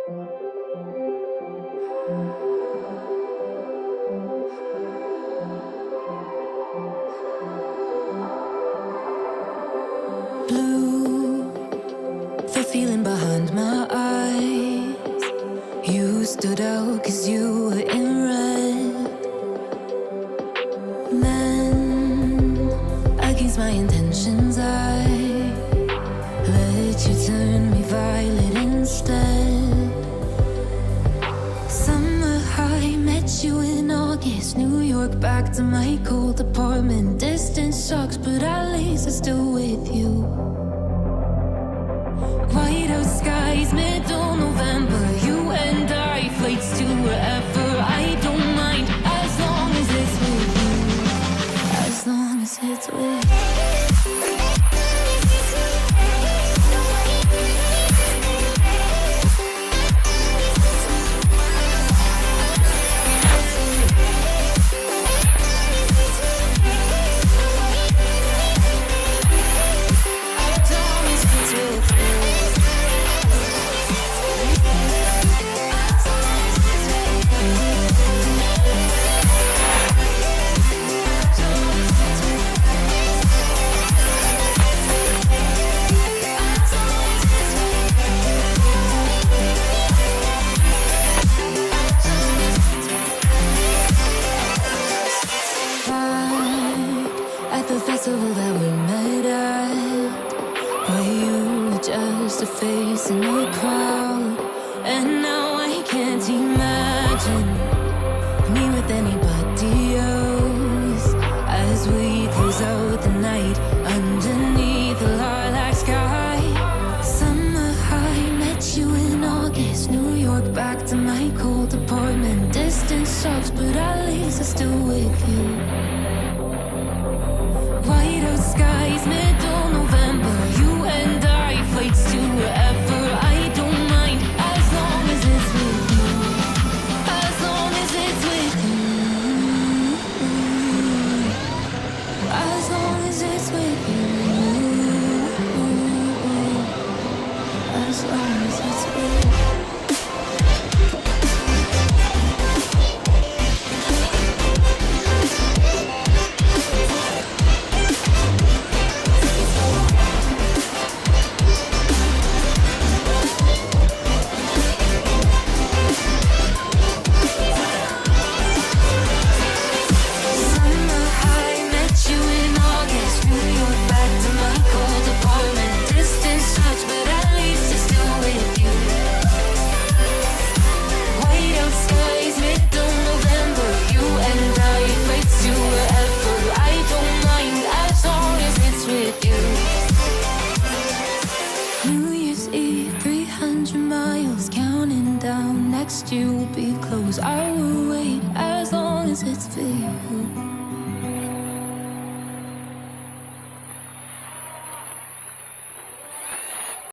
Blue, the feeling behind my eyes. You stood out 'cause you were in red. Then, against my intentions, I let you turn me violet instead. Summer high, met you in August. New York, back to my cold apartment. Distance sucks, but at least I'm still with you. White out skies, middle November. You and I, flights to wherever. I don't mind, as long as it's with you. As long as it's with you. The festival that we met at, where you were just a face in the crowd. And now I can't imagine me with anybody else, as we close out the night underneath the lilac sky. Summer high, met you in August. New York, back to my cold apartment. Distance sucks, but at least I'm still with you. White out skies, middle November. You and I, flights to wherever. I don't mind, as long as it's with you. As long as it's with you. As long as it's with you. As long as it's with you. New Year's Eve, 300 miles, counting down. Next year will be close. I will wait as long as it's for you.